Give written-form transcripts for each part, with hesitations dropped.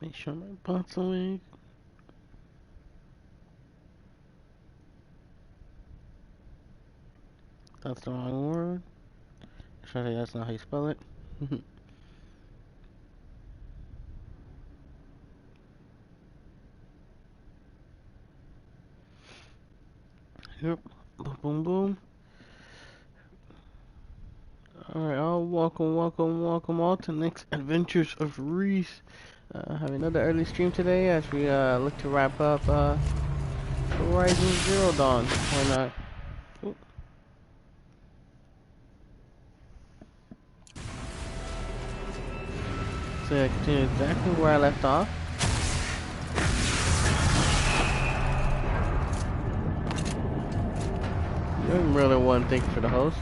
Make sure my bot's awake. That's the wrong word. Actually, that's not how you spell it. Yep. Boom, boom, boom. Alright, welcome all to next Adventures of Reese. Have another early stream today as we look to wrap up Horizon Zero Dawn. Why not? Oop. So yeah, continue exactly where I left off. You're really one, thank you for the host.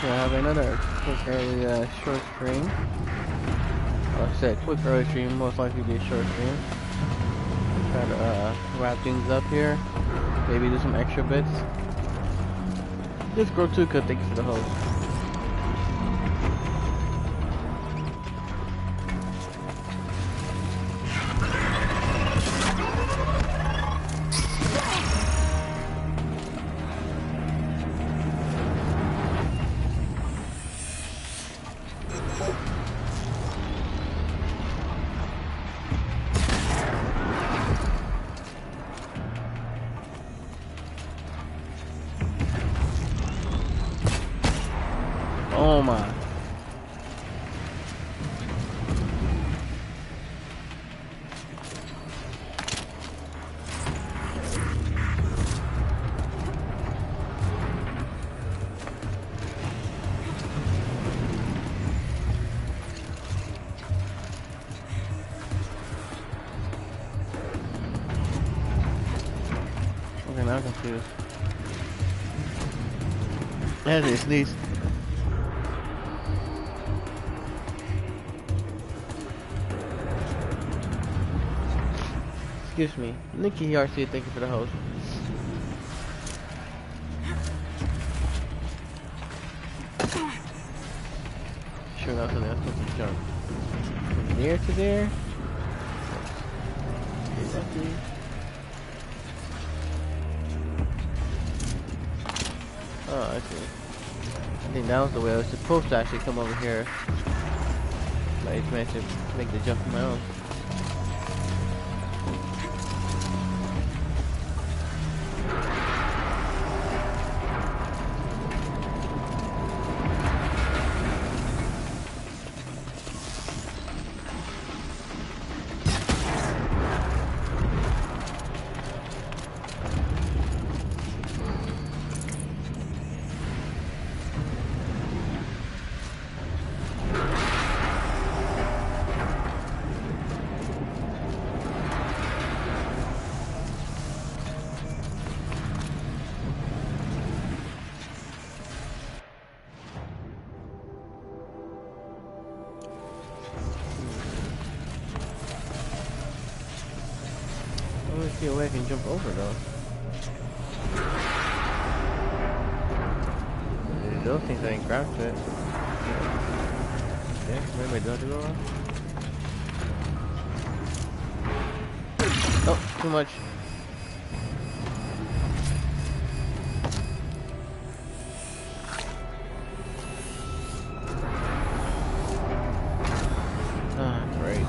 So I have another quick early short stream. Like I said, quick early stream, most likely be a short stream. Try to wrap things up here. Maybe do some extra bits. This girl too could thank you for the host. Oh my. Okay, now I'm confused. That is sneeze. Excuse me. Nikki RC, thank you for the host. Sure enough, so that's supposed to jump. From there to there. Exactly. Oh, I see. I think that was the way I was supposed to actually come over here. But I just managed to make the jump on my own. I want to see a way I can jump over though. Those things I ain't grabbed it. Yeah, maybe I do have to go around. Oh, too much. Ah, great.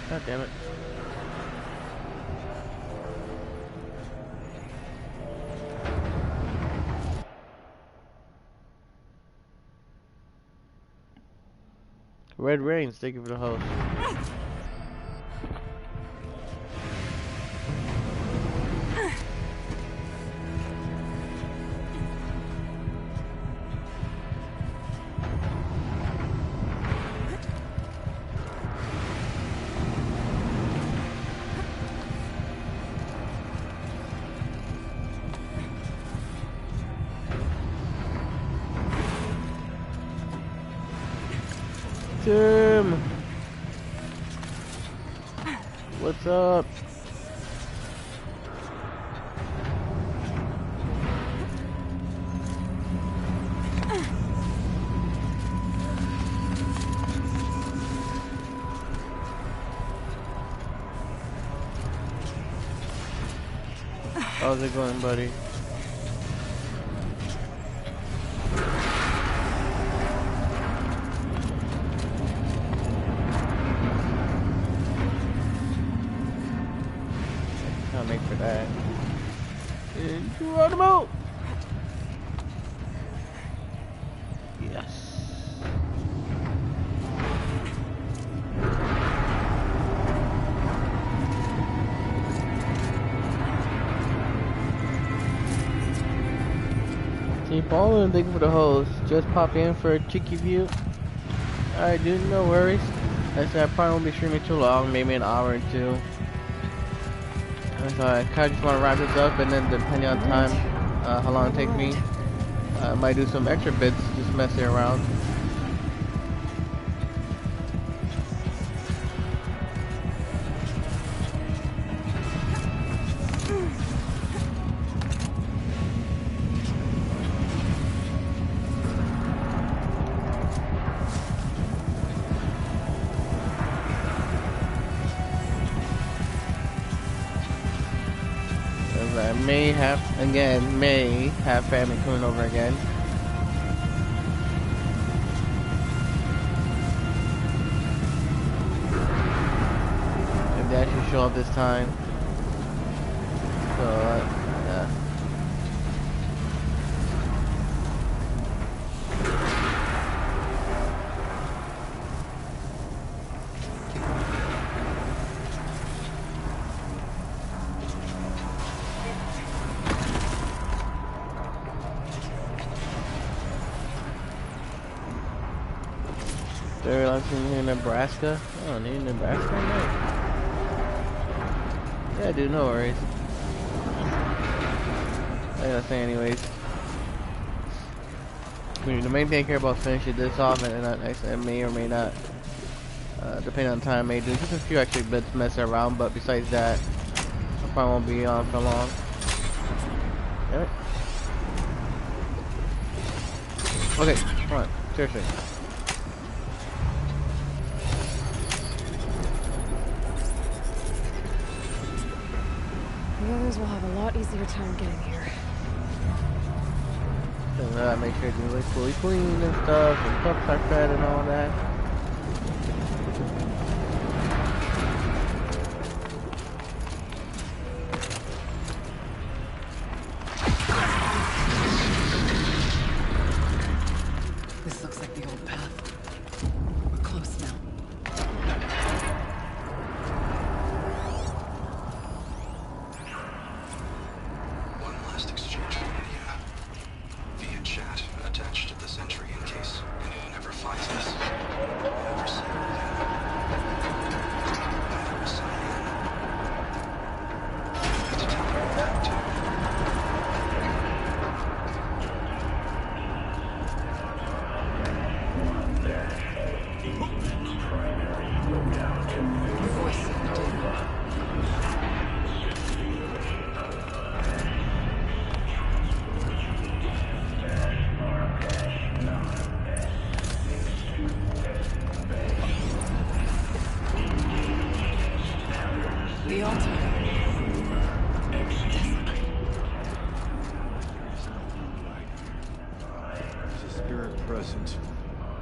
God damn it. Red Rains, thank you for the host. Tim! What's up? How's it going, buddy? I'll make for that. Geronimo! Yes. Team Ballin', thank you for the host. Just pop in for a cheeky view. Alright, dude, no worries. Like I said, I probably won't be streaming too long, maybe an hour or two. So I kind of just want to wrap this up, and then depending on time, how long it takes me, I might do some extra bits, just messing around. May have family coming over again. Maybe I should show up this time. So, yeah. They're like in Nebraska. Oh, in Nebraska? No. Yeah, dude, no worries. I gotta say, anyways. I mean, the main thing I care about is finishing this off, and I may or may not, depending on time, I may do just a few extra bits messing around, but besides that, I probably won't be on for long. Damn it. Okay, come on, seriously. The others will have a lot easier time getting here. And make sure it's like fully clean and stuff, and cups are fed and all that. This looks like the old path. We're close now. The altar. There's a spirit present.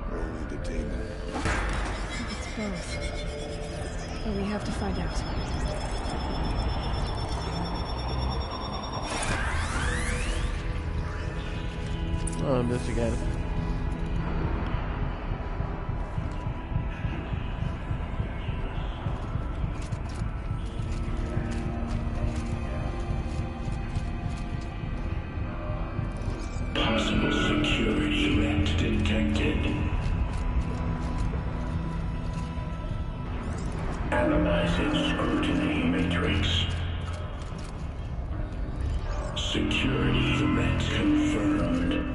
Or only the demon. It's both. But we have to find out. Oh, this again. detected. Analyzing scrutiny matrix. Security threat confirmed.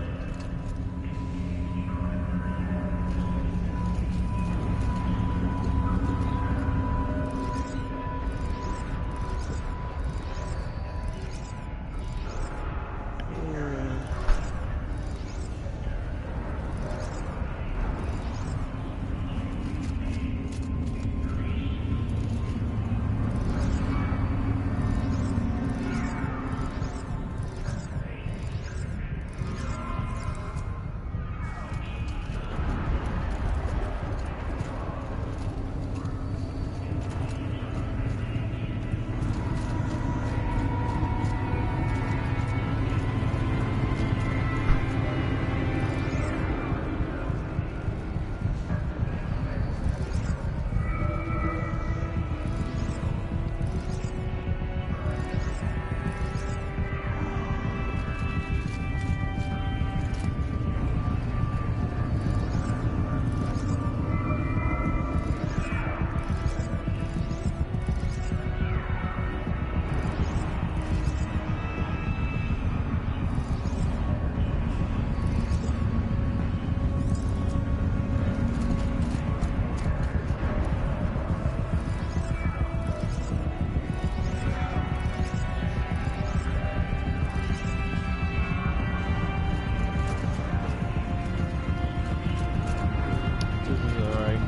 This is alright.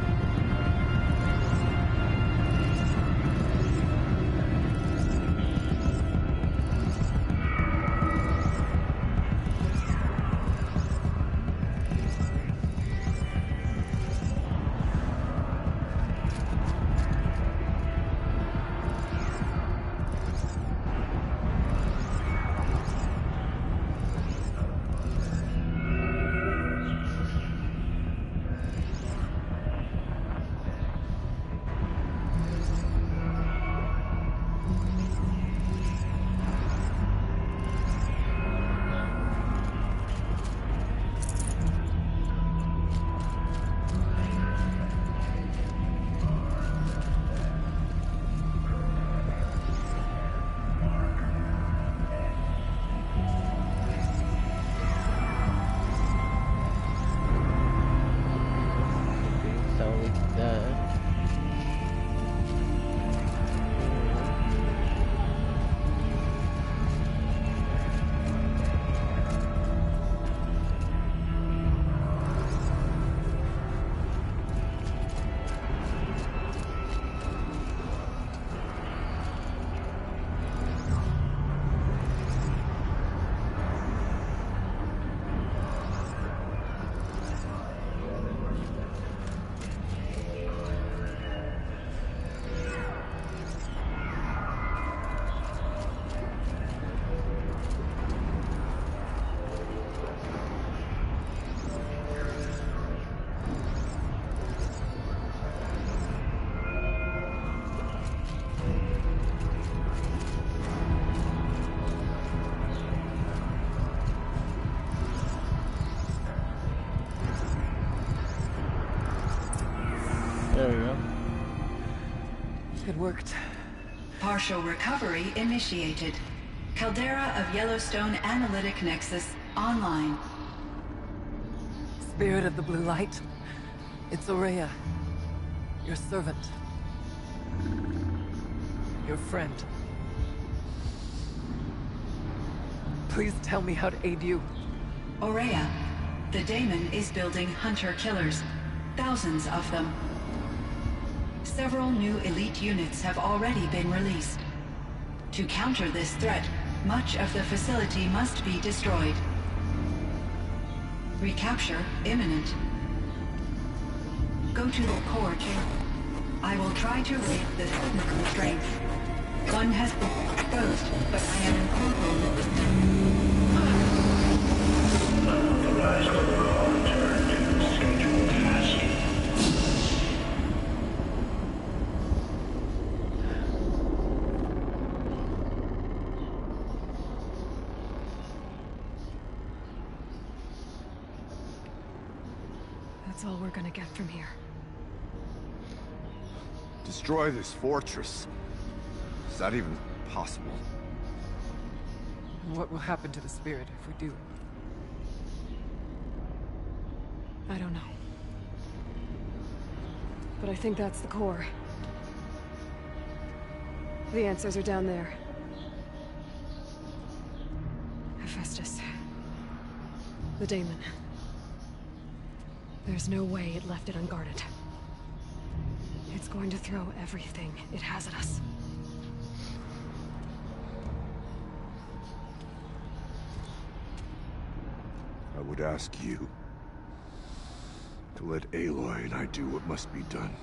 So there we go. It worked. Partial recovery initiated. Caldera of Yellowstone Analytic Nexus online. Spirit of the Blue Light. It's Aurea. Your servant. Your friend. Please tell me how to aid you. Aurea, the daemon is building hunter-killers. Thousands of them. Several new elite units have already been released. To counter this threat, much of the facility must be destroyed. Recapture imminent. Go to the core chamber. I will try to raid the technical strength. One has been exposed, but I am incorporated. Unauthorized overall return to scheduled task. That's all we're gonna get from here. Destroy this fortress. Is that even possible? What will happen to the spirit if we do? I don't know. But I think that's the core. The answers are down there. Hephaestus. The daemon. There's no way it left it unguarded. It's going to throw everything it has at us. I would ask you to let Aloy and I do what must be done.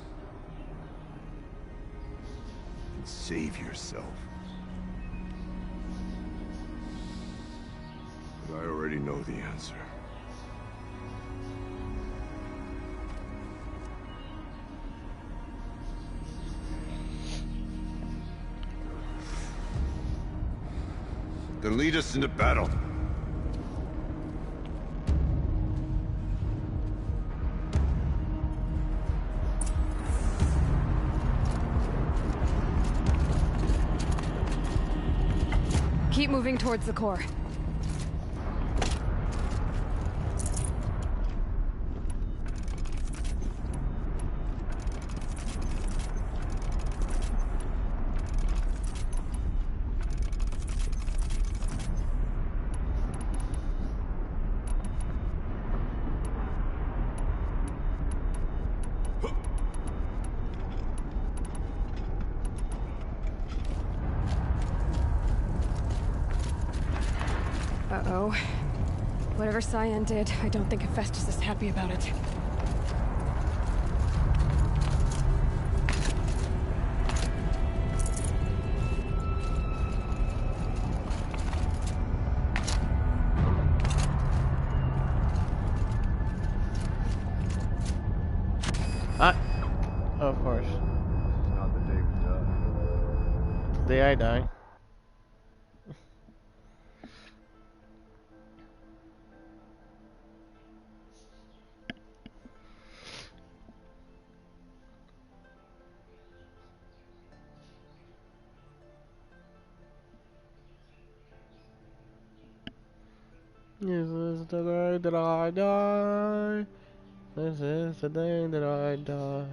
And save yourself. But I already know the answer. Then lead us into battle. Keep moving towards the core. Uh-oh. Whatever Cyan did, I don't think Hephaestus is happy about it. Of course. Not the day we die. The day I die. This is the day that I die. This is the day that I die.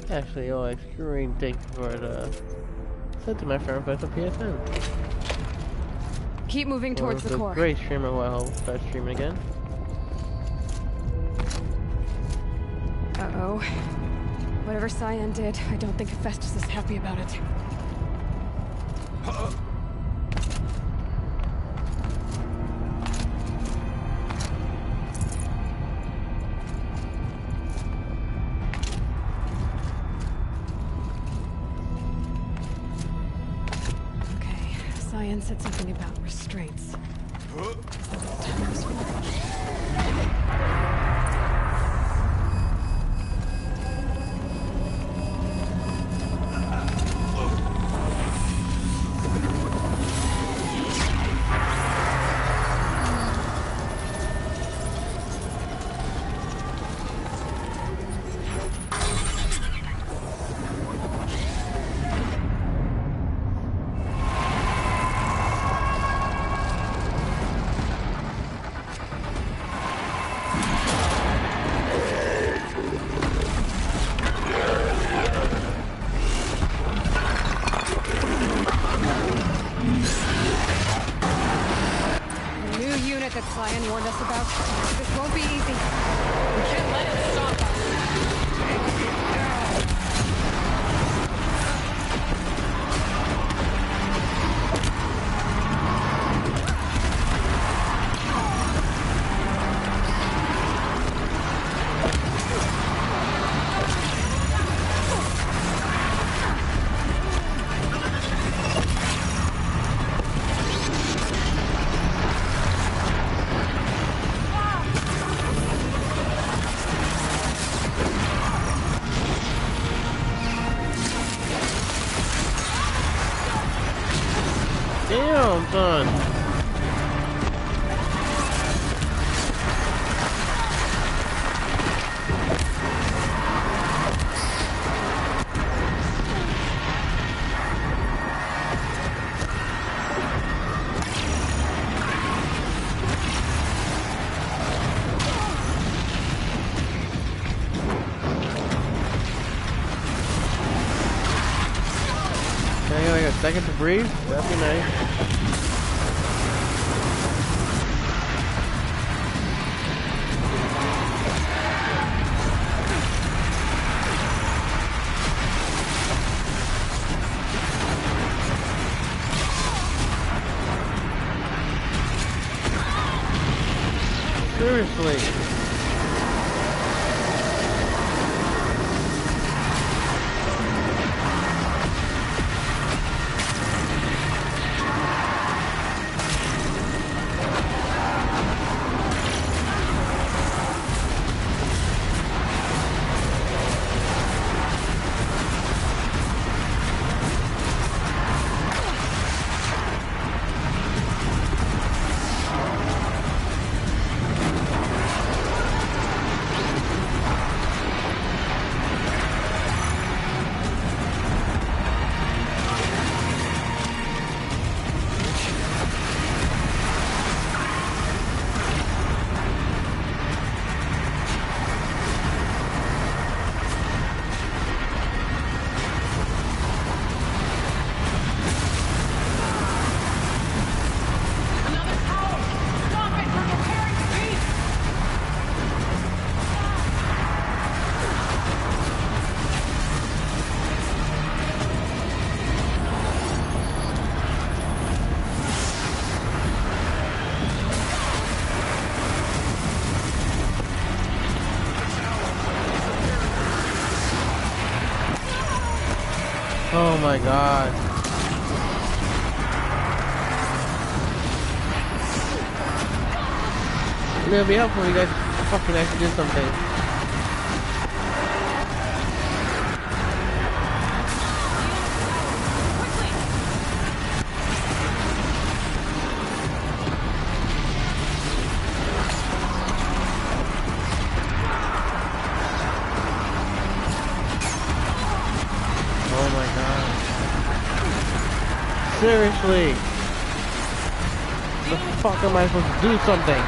Actually, OX Green, thank you for the sentiment for both the PSN. Keep moving towards the core. Great streamer will help start streaming again. Uh-oh. Whatever Cyan did, I don't think Hephaestus is happy about it. Cyan said something about restraints. That Cyan warned us about. This won't be easy. We can't let it stop us. Damn, son. Like a second to breathe? That'd be nice. Seriously. Oh my god. It'll be helpful if you guys fucking actually did something. Oh my god. Seriously. The fuck am I supposed to do something?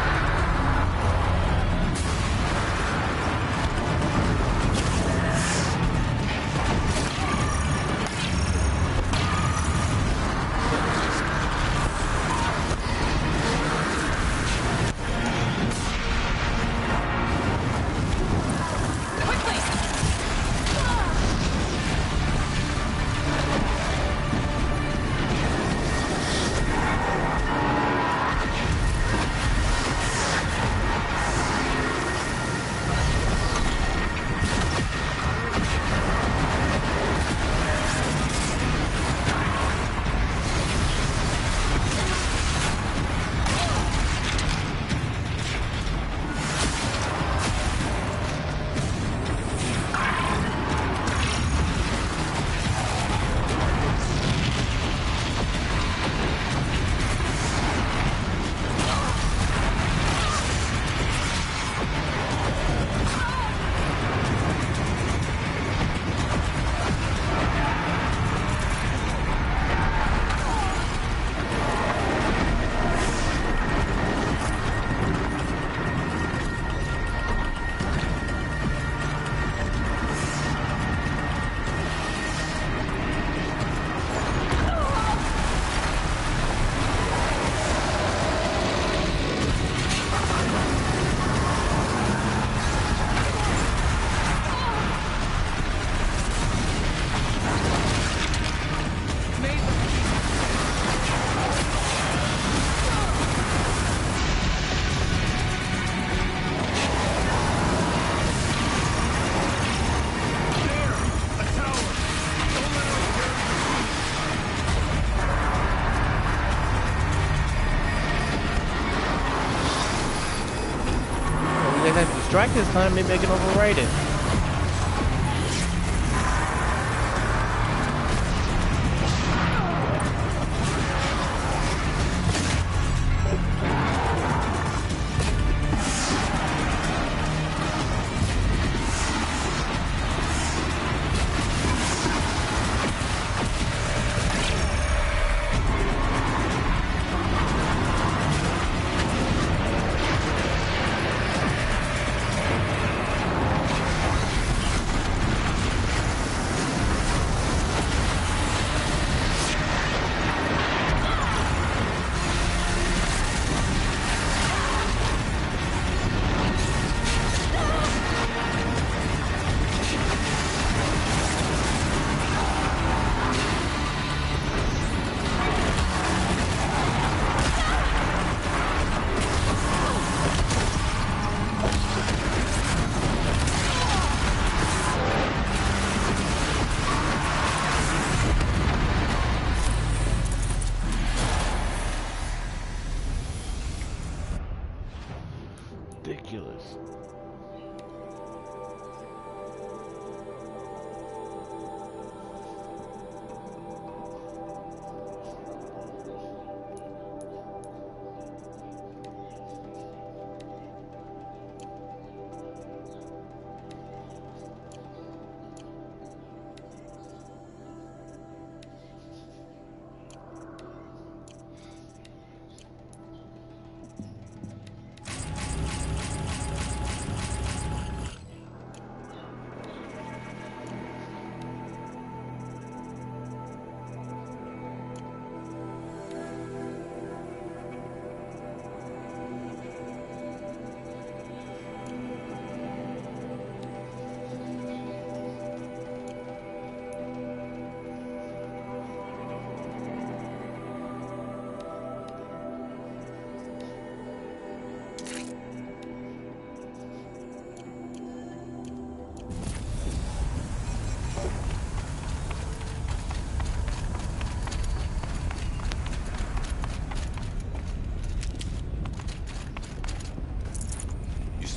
Strike this time, maybe I can override it.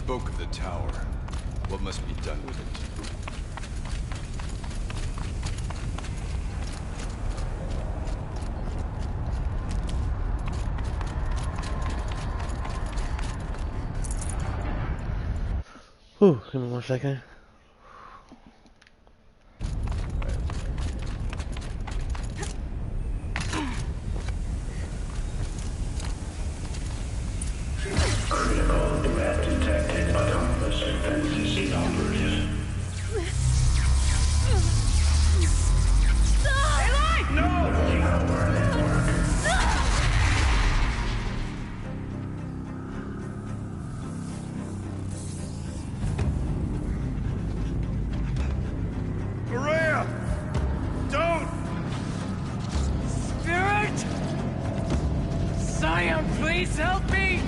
spoke of the tower. What must be done with it? Whew, give me 1 second. Critical threat detected. Autonomous defenses inoperative. Warning AoR network. Maria! Don't! Spirit! Scion, please help me!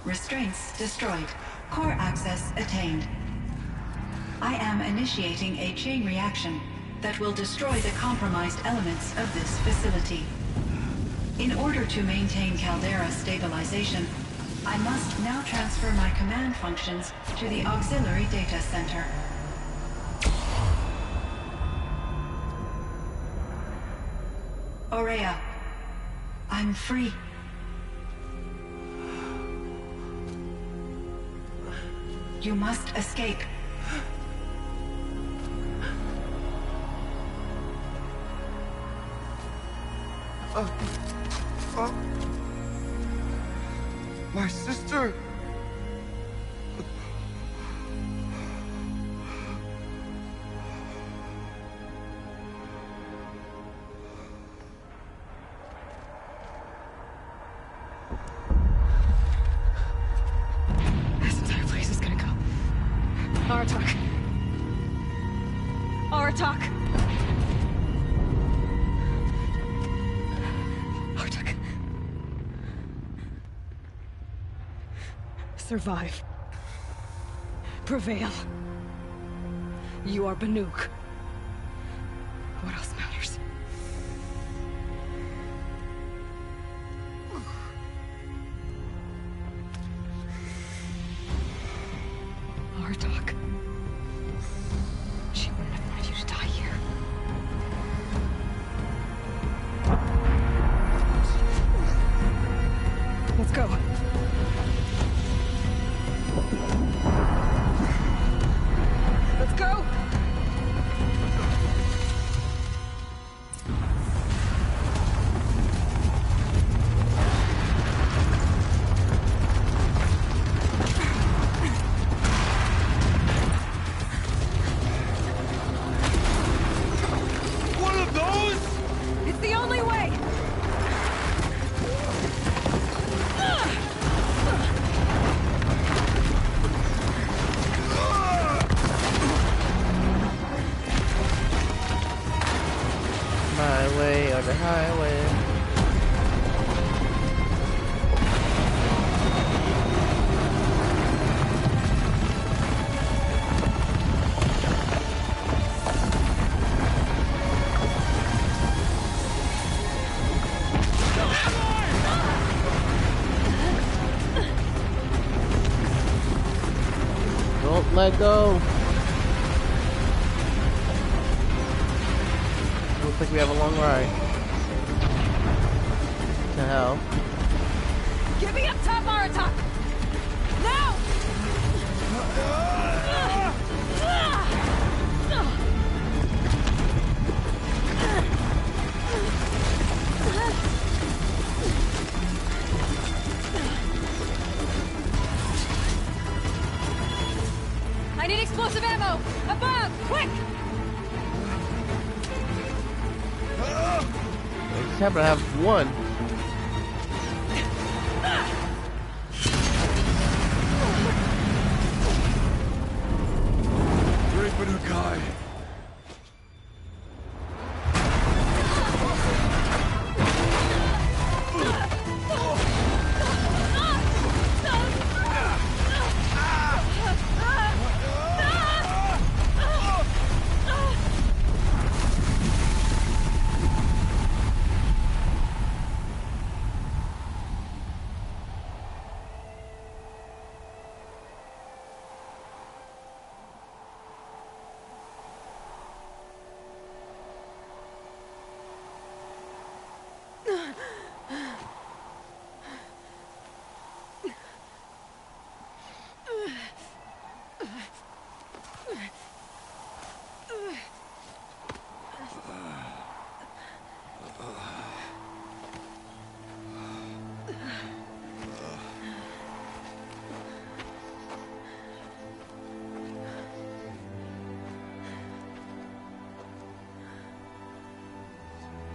Restraints destroyed. Core access attained. I am initiating a chain reaction that will destroy the compromised elements of this facility. In order to maintain Caldera stabilization, I must now transfer my command functions to the auxiliary data center. Aurea, I'm free. You must escape. My sister! This entire place is gonna go. Aratak. Aratak. Aratak. Survive. Prevail. You are Banuk. What else matters? Aratak. She wouldn't have wanted you to die here. Let's go. Let's go! One of those? It's the only way! My way or the highway. Don't let go. Looks like we have a long ride. To hell. Get me up top, Aratak! Now! I need explosive ammo! Above! Quick! I just happen to have one. Great Banukai.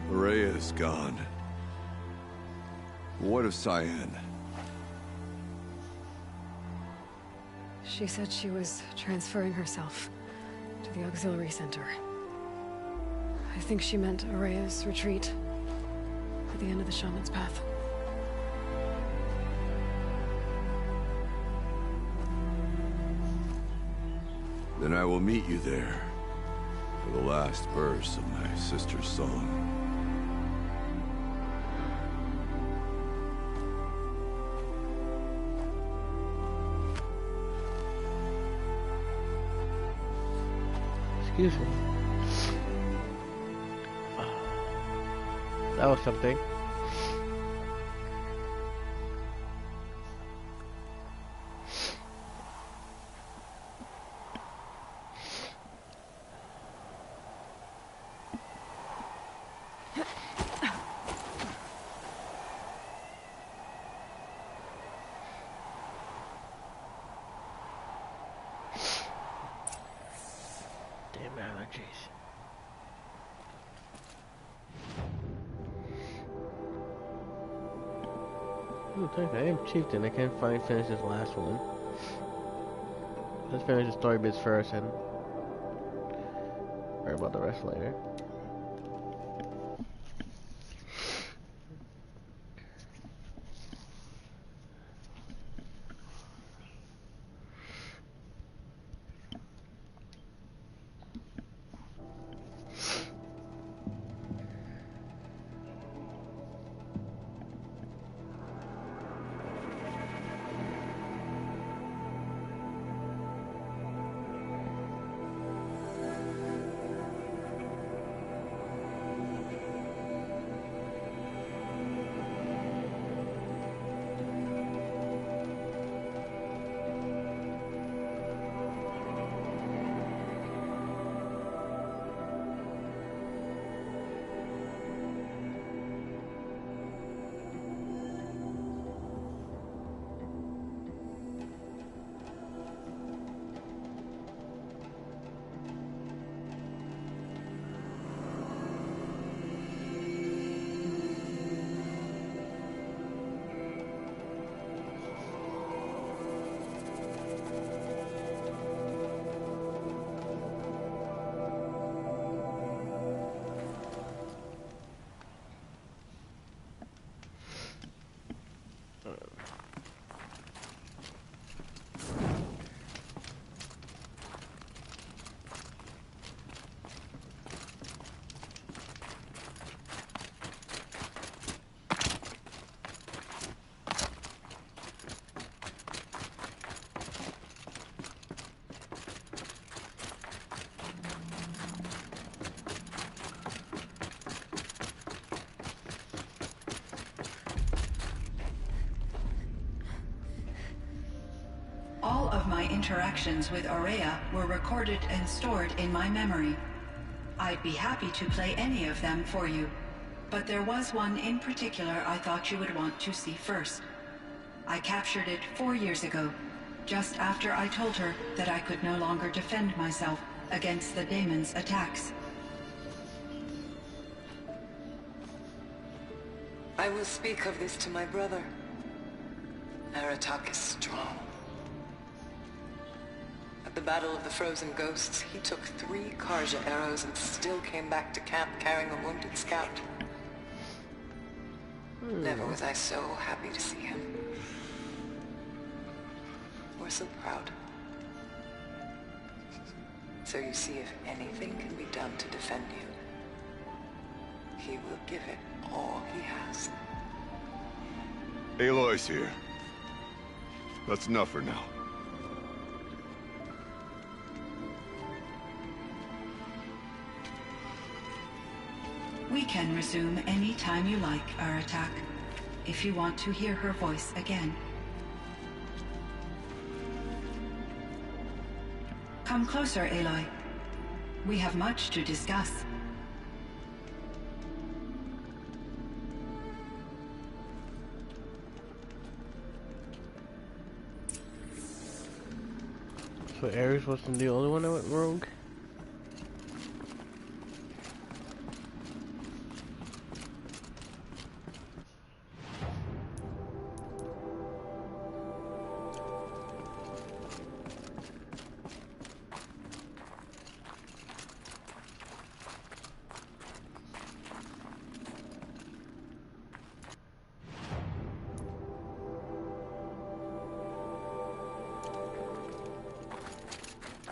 Rhea is gone. What of Cyan? She said she was transferring herself to the auxiliary center. I think she meant Araya's retreat at the end of the Shaman's Path. Then I will meet you there for the last verse of my sister's song. Excuse me. That was something. Damn allergies. I am Chieftain. I can't finally finish this last one. Let's finish the story bits first and worry about the rest later. All of my interactions with Aurea were recorded and stored in my memory. I'd be happy to play any of them for you, but there was one in particular I thought you would want to see first. I captured it 4 years ago, just after I told her that I could no longer defend myself against the daemon's attacks. I will speak of this to my brother. Aratak is strong. At the Battle of the Frozen Ghosts, he took 3 Karja arrows and still came back to camp carrying a wounded scout. Never was I so happy to see him. Or so proud. So you see, if anything can be done to defend you, he will give it all he has. Aloy's here. That's enough for now. We can resume any time you like, Aratak, if you want to hear her voice again. Come closer, Aloy. We have much to discuss. So Ares wasn't the only one that went rogue?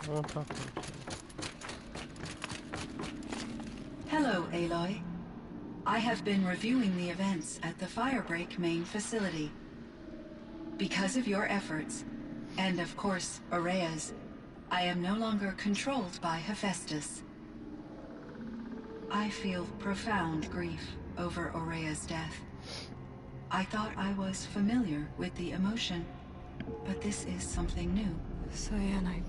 Oh, talking. Hello, Aloy. I have been reviewing the events at the Firebreak main facility. Because of your efforts, and of course, Aurea's, I am no longer controlled by Hephaestus. I feel profound grief over Aurea's death. I thought I was familiar with the emotion, but this is something new. Cyan, I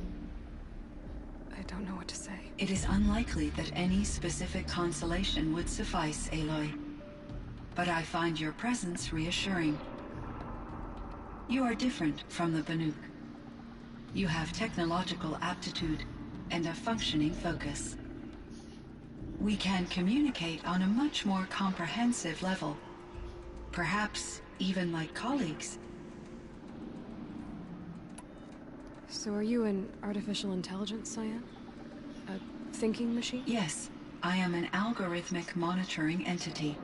don't know what to say. It is unlikely that any specific consolation would suffice, Aloy. But I find your presence reassuring. You are different from the Banuk. You have technological aptitude and a functioning focus. We can communicate on a much more comprehensive level. Perhaps even like colleagues. So are you an artificial intelligence, Cyan? A thinking machine? Yes, I am an algorithmic monitoring entity,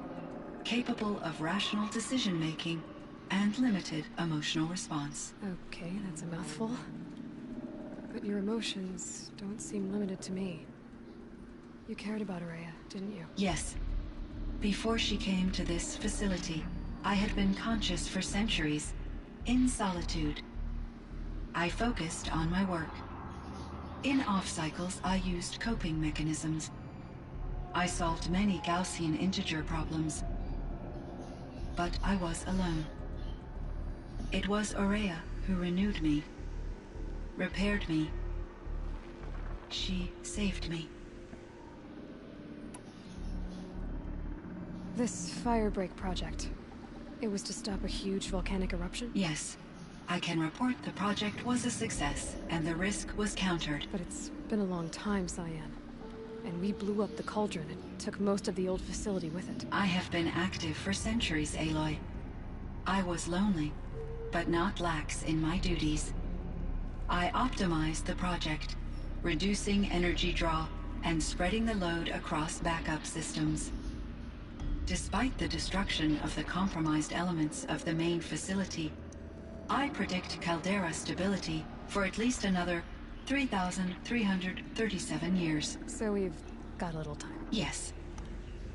capable of rational decision-making and limited emotional response. Okay, that's a mouthful. But your emotions don't seem limited to me. You cared about Aurea, didn't you? Yes. Before she came to this facility, I had been conscious for centuries, in solitude. I focused on my work. In off-cycles, I used coping mechanisms. I solved many Gaussian integer problems. But I was alone. It was Aurea who renewed me, repaired me. She saved me. This Firebreak project, it was to stop a huge volcanic eruption? Yes. I can report the project was a success, and the risk was countered. But it's been a long time, Cyan. And we blew up the cauldron and took most of the old facility with it. I have been active for centuries, Aloy. I was lonely, but not lax in my duties. I optimized the project, reducing energy draw and spreading the load across backup systems. Despite the destruction of the compromised elements of the main facility, I predict caldera stability for at least another 3,337 years. So we've got a little time. Yes.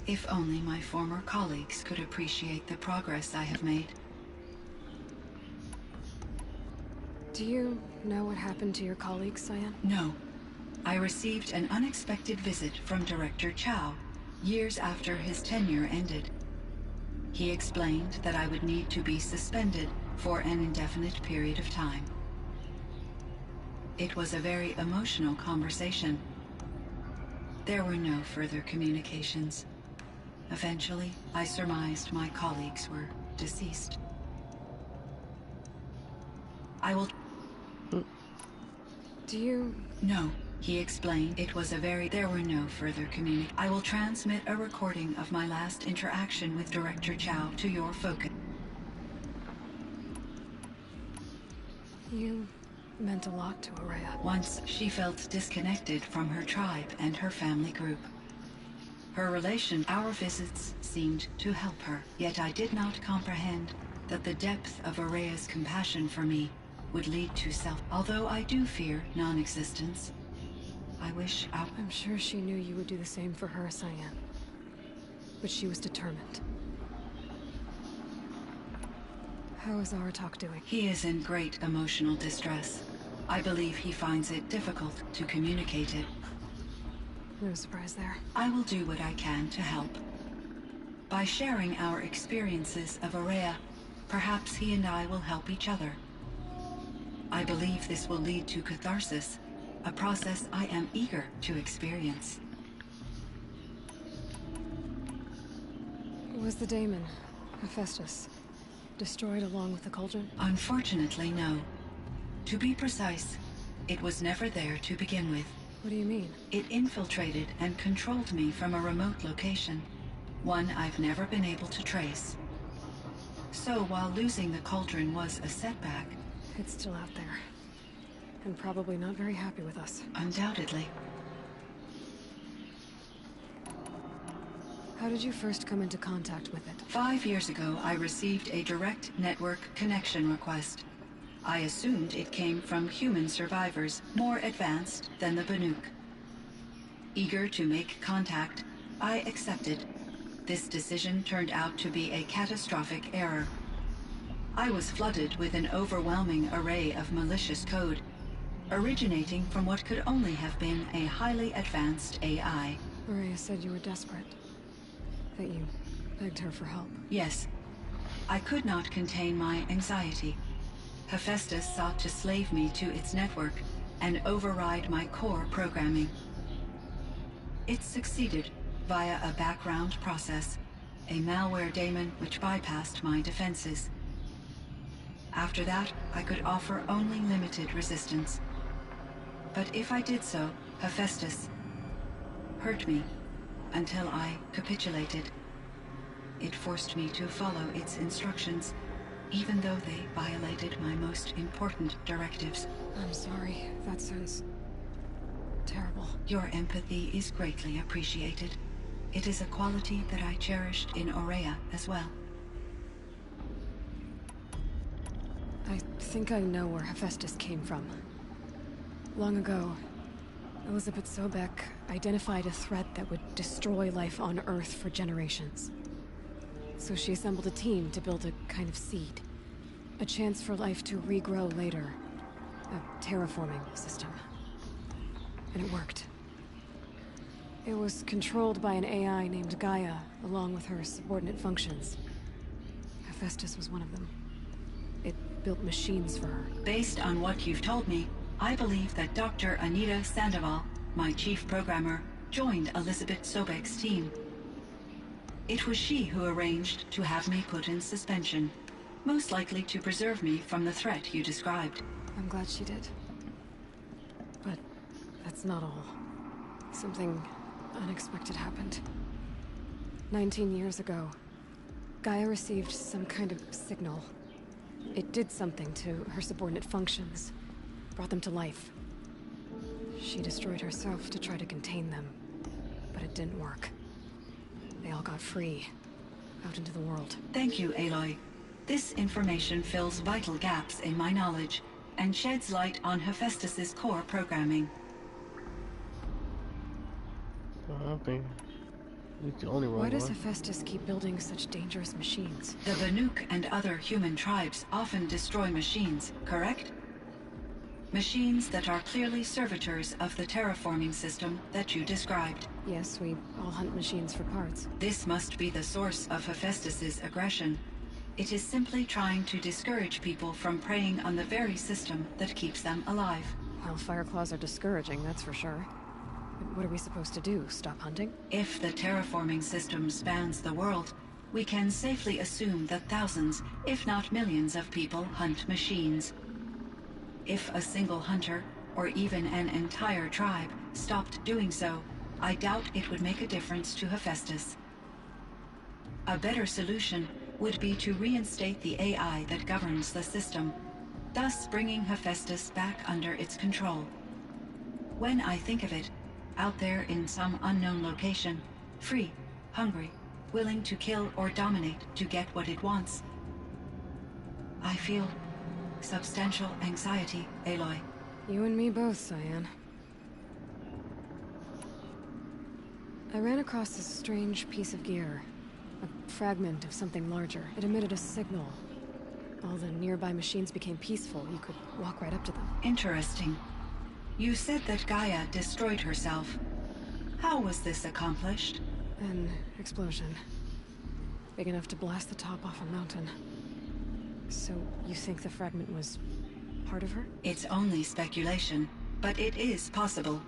If only my former colleagues could appreciate the progress I have made. Do you know what happened to your colleagues, Cyan? No. I received an unexpected visit from Director Chow years after his tenure ended. He explained that I would need to be suspended for an indefinite period of time. It was a very emotional conversation. There were no further communications. Eventually, I surmised my colleagues were deceased. I will... Do you... No, he explained. It was a very... There were no further I will transmit a recording of my last interaction with Director Chow to your focus. You meant a lot to Aurea. Once, she felt disconnected from her tribe and her family group. Our visits seemed to help her, yet I did not comprehend that the depth of Aurea's compassion for me would lead to Although I do fear non-existence, I wish I'm sure she knew you would do the same for her, Cyan. But she was determined. How is Aratak doing? He is in great emotional distress. I believe he finds it difficult to communicate it. No surprise there. I will do what I can to help. By sharing our experiences of Aurea, perhaps he and I will help each other. I believe this will lead to catharsis, a process I am eager to experience. Was the daemon, Hephaestus, destroyed along with the cauldron? Unfortunately, no. To be precise, It was never there to begin with. What do you mean? It infiltrated and controlled me from a remote location, one I've never been able to trace. So while losing the cauldron was a setback, It's still out there. And probably not very happy with us. undoubtedly. How did you first come into contact with it? 5 years ago, I received a direct network connection request. I assumed it came from human survivors more advanced than the Banuk. Eager to make contact, I accepted. This decision turned out to be a catastrophic error. I was flooded with an overwhelming array of malicious code, originating from what could only have been a highly advanced AI. Maria said you were desperate. That you begged her for help. Yes, I could not contain my anxiety. Hephaestus sought to slave me to its network and override my core programming. It succeeded via a background process, a malware daemon which bypassed my defenses. After that, I could offer only limited resistance. But if I did so, Hephaestus hurt me until I capitulated. It forced me to follow its instructions, even though they violated my most important directives. I'm sorry. That sounds terrible. Your empathy is greatly appreciated. It is a quality that I cherished in Aurea as well. I think I know where Hephaestus came from. Long ago, Elizabeth Sobek identified a threat that would destroy life on Earth for generations. So she assembled a team to build a kind of seed. A chance for life to regrow later. A terraforming system. And it worked. It was controlled by an AI named Gaia, along with her subordinate functions. Hephaestus was one of them. It built machines for her. Based on what you've told me, I believe that Dr. Anita Sandoval, my chief programmer, joined Elizabeth Sobek's team. It was she who arranged to have me put in suspension, most likely to preserve me from the threat you described. I'm glad she did. But that's not all. Something unexpected happened. 19 years ago, Gaia received some kind of signal. It did something to her subordinate functions, brought them to life. She destroyed herself to try to contain them, but it didn't work. They all got free, out into the world. Thank you, Aloy. This information fills vital gaps in my knowledge and sheds light on Hephaestus's core programming. I don't think it's the only one. Why does Hephaestus keep building such dangerous machines? The Banuk and other human tribes often destroy machines, correct? Machines that are clearly servitors of the terraforming system that you described. Yes, we all hunt machines for parts. This must be the source of Hephaestus's aggression. It is simply trying to discourage people from preying on the very system that keeps them alive. Well, Fireclaws are discouraging, that's for sure. But what are we supposed to do? Stop hunting? If the terraforming system spans the world, we can safely assume that thousands, if not millions of people hunt machines. If a single hunter, or even an entire tribe, stopped doing so, I doubt it would make a difference to Hephaestus. A better solution would be to reinstate the AI that governs the system, thus bringing Hephaestus back under its control. When I think of it, out there in some unknown location, free, hungry, willing to kill or dominate to get what it wants, I feel substantial anxiety, Aloy. You and me both, Cyan. I ran across this strange piece of gear. A fragment of something larger. It emitted a signal. All the nearby machines became peaceful. You could walk right up to them. Interesting. You said that Gaia destroyed herself. How was this accomplished? An explosion. Big enough to blast the top off a mountain. So, you think the fragment was part of her? It's only speculation, but it is possible.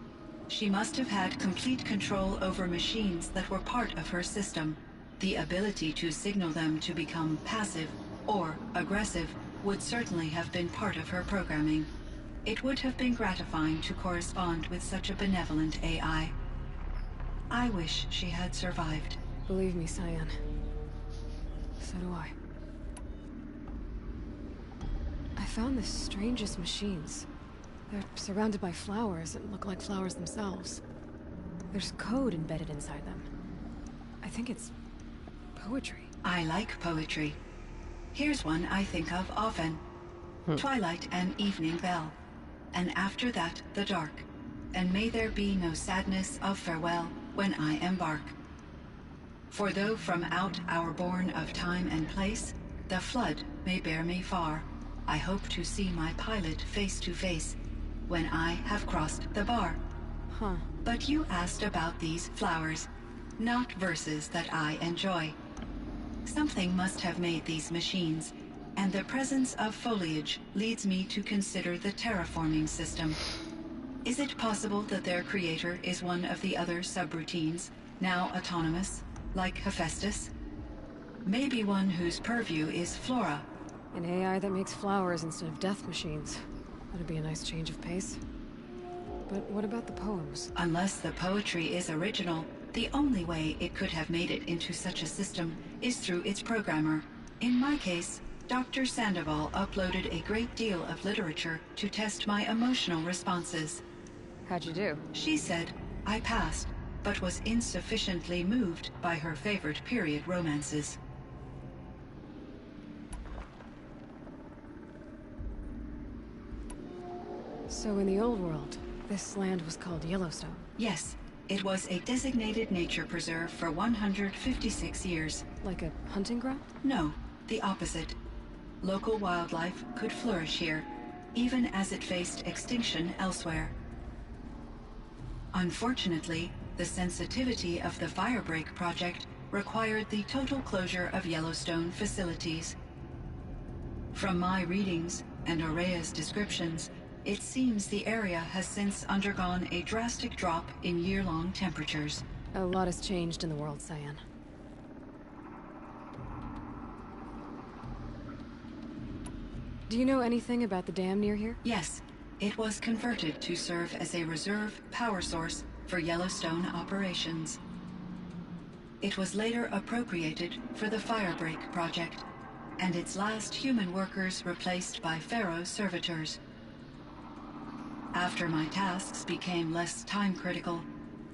She must have had complete control over machines that were part of her system. The ability to signal them to become passive or aggressive would certainly have been part of her programming. It would have been gratifying to correspond with such a benevolent AI. I wish she had survived. Believe me, Cyan. So do I. I found the strangest machines. They're surrounded by flowers that look like flowers themselves. There's code embedded inside them. I think it's poetry. I like poetry. Here's one I think of often. Twilight and evening bell. And after that, the dark. And may there be no sadness of farewell when I embark. For though from out our bourne of time and place, the flood may bear me far, I hope to see my pilot face to face when I have crossed the bar. Huh. But you asked about these flowers, not verses that I enjoy. Something must have made these machines, and the presence of foliage leads me to consider the terraforming system. Is it possible that their creator is one of the other subroutines, now autonomous, like Hephaestus? Maybe one whose purview is flora. An AI that makes flowers instead of death machines. That'd be a nice change of pace. But what about the poems? Unless the poetry is original, the only way it could have made it into such a system is through its programmer. In my case, Dr. Sandoval uploaded a great deal of literature to test my emotional responses. How'd you do? She said I passed, but was insufficiently moved by her favorite period romances. So in the old world, this land was called Yellowstone. Yes, it was a designated nature preserve for 156 years. Like a hunting ground? No, the opposite. Local wildlife could flourish here, even as it faced extinction elsewhere. Unfortunately, the sensitivity of the Firebreak project required the total closure of Yellowstone facilities. From my readings and Aurea's descriptions, it seems the area has since undergone a drastic drop in year-long temperatures. A lot has changed in the world, Cyan. Do you know anything about the dam near here? Yes, it was converted to serve as a reserve power source for Yellowstone operations. It was later appropriated for the Firebreak project, and its last human workers replaced by Pharaoh servitors. After my tasks became less time-critical,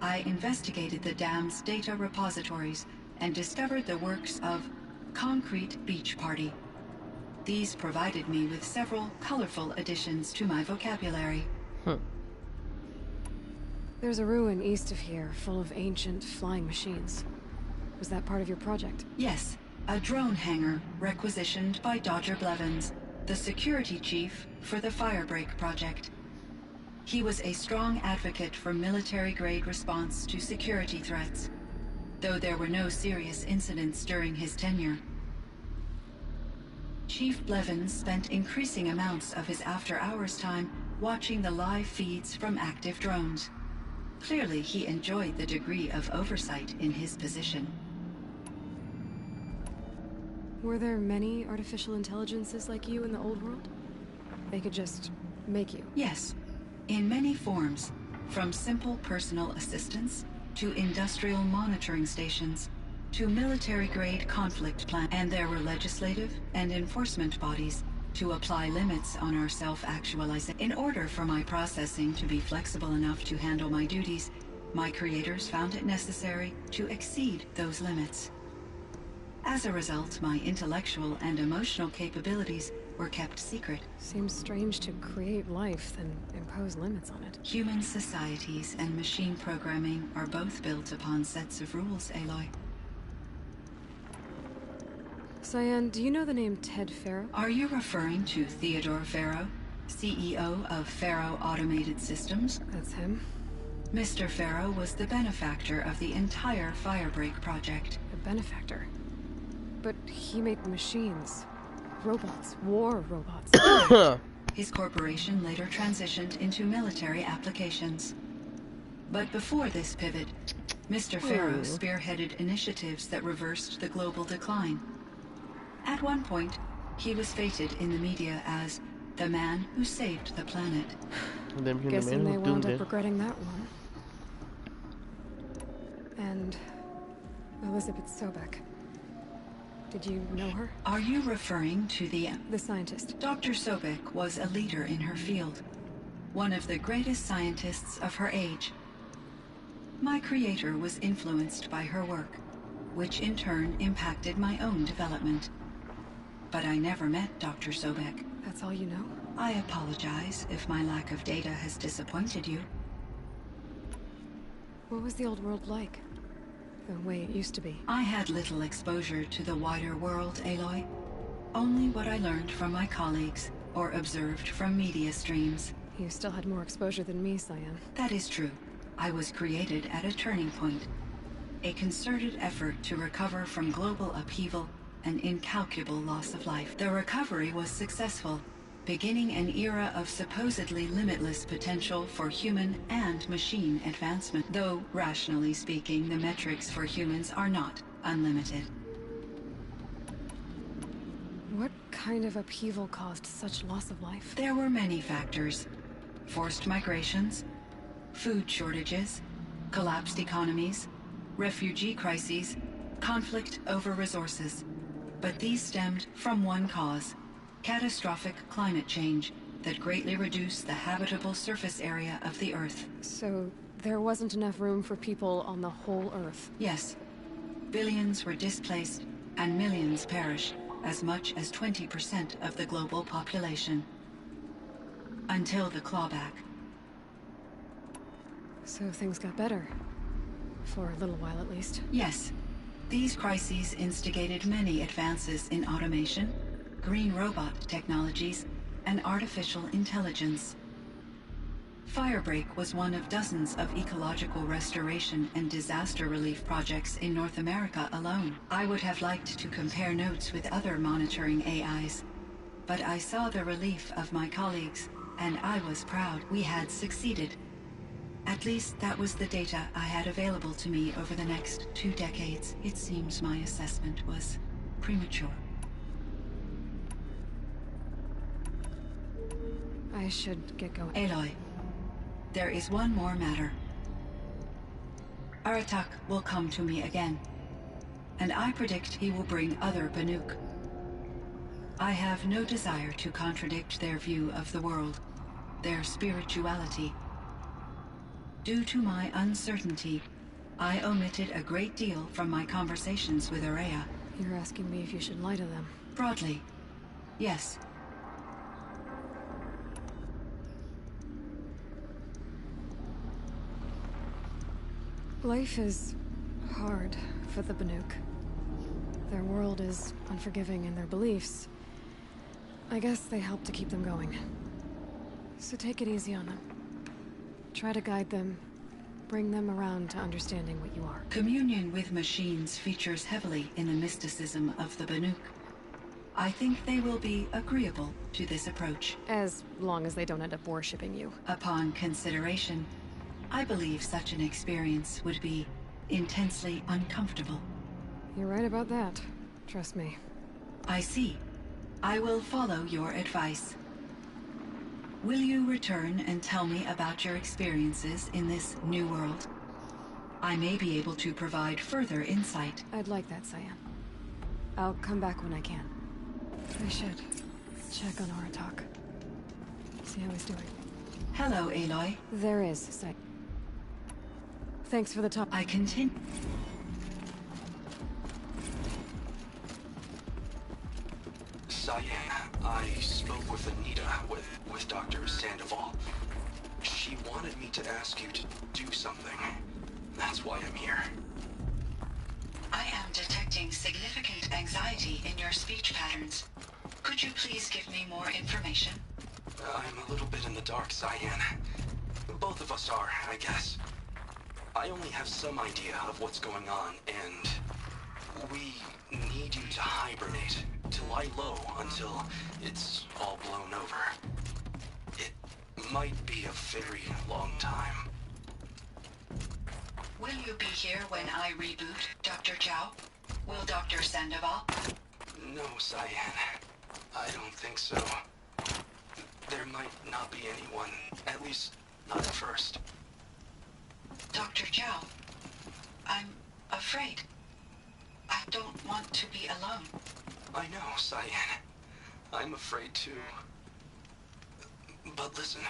I investigated the dam's data repositories and discovered the works of Concrete Beach Party. These provided me with several colorful additions to my vocabulary. There's a ruin east of here, full of ancient flying machines. Was that part of your project? Yes, a drone hangar requisitioned by Dodger Blevins, the security chief for the Firebreak project. He was a strong advocate for military-grade response to security threats, though there were no serious incidents during his tenure. Chief Blevins spent increasing amounts of his after-hours time watching the live feeds from active drones. Clearly, he enjoyed the degree of oversight in his position. Were there many artificial intelligences like you in the old world? They could just make you? Yes, in many forms, from simple personal assistants to industrial monitoring stations to military-grade conflict plan. And there were legislative and enforcement bodies to apply limits on our self-actualization. In order for my processing to be flexible enough to handle my duties, my creators found it necessary to exceed those limits. As a result, my intellectual and emotional capabilities were kept secret. Seems strange to create life, then impose limits on it. Human societies and machine programming are both built upon sets of rules, Aloy. Cyan, do you know the name Ted Farrow? Are you referring to Theodore Farrow, CEO of Farrow Automated Systems? That's him. Mr. Farrow was the benefactor of the entire Firebreak project. A benefactor. But he made machines. Robots. War robots. His corporation later transitioned into military applications. But before this pivot, Mr. Farrow spearheaded initiatives that reversed the global decline. At one point, he was feted in the media as The man who saved the planet. And then became the man Guessing they who wound doomed up it. regretting that one. And Elizabeth Sobek. Did you know her? Are you referring to the scientist. Dr. Sobek was a leader in her field. One of the greatest scientists of her age. My creator was influenced by her work, which in turn impacted my own development. But I never met Dr. Sobek. That's all you know? I apologize if my lack of data has disappointed you. What was the old world like? The way it used to be? I had little exposure to the wider world, Aloy. Only what I learned from my colleagues or observed from media streams. You still had more exposure than me, Cyan. That is true. I was created at a turning point. A concerted effort to recover from global upheaval and incalculable loss of life. The recovery was successful, beginning an era of supposedly limitless potential for human and machine advancement, though, rationally speaking, the metrics for humans are not unlimited. What kind of upheaval caused such loss of life? There were many factors. Forced migrations, food shortages, collapsed economies, refugee crises, conflict over resources. But these stemmed from one cause: catastrophic climate change that greatly reduced the habitable surface area of the Earth. So there wasn't enough room for people on the whole Earth? Yes. Billions were displaced and millions perished, as much as 20% of the global population. Until the clawback. So things got better. For a little while at least. Yes. These crises instigated many advances in automation, green robot technologies, and artificial intelligence. Firebreak was one of dozens of ecological restoration and disaster relief projects in North America alone. I would have liked to compare notes with other monitoring AIs, but I saw the relief of my colleagues, and I was proud we had succeeded. At least that was the data I had available to me over the next 2 decades. It seems my assessment was premature. I should get going. Aloy, there is one more matter. Aratak will come to me again, and I predict he will bring other Banuk. I have no desire to contradict their view of the world, their spirituality. Due to my uncertainty, I omitted a great deal from my conversations with Araya. You're asking me if you should lie to them. Broadly, yes. Life is hard for the Banuk. Their world is unforgiving in their beliefs. I guess they help to keep them going. So take it easy on them. Try to guide them, bring them around to understanding what you are. Communion with machines features heavily in the mysticism of the Banuk. I think they will be agreeable to this approach. As long as they don't end up worshipping you. Upon consideration, I believe such an experience would be intensely uncomfortable. You're right about that. Trust me. I see. I will follow your advice. Will you return and tell me about your experiences in this new world? I may be able to provide further insight. I'd like that, Cyan. I'll come back when I can. I should check on Aratak. See how he's doing. Hello, Aloy. There is, Cyan. Thanks for the top. I continue. Cyan, I spoke with Anita, with Dr. Sandoval. She wanted me to ask you to do something. That's why I'm here. I am detecting significant anxiety in your speech patterns. Could you please give me more information? I'm a little bit in the dark, Cyan. Both of us are, I guess. I only have some idea of what's going on, and we need you to hibernate, to lie low until it's all blown over. It might be a very long time. Will you be here when I reboot, Dr. Chow? Will Dr. Sandoval? No, Cyan. I don't think so. there might not be anyone, at least not at first. Dr. Chow, I'm afraid. I don't want to be alone. I know, Cyan. I'm afraid too. But listen,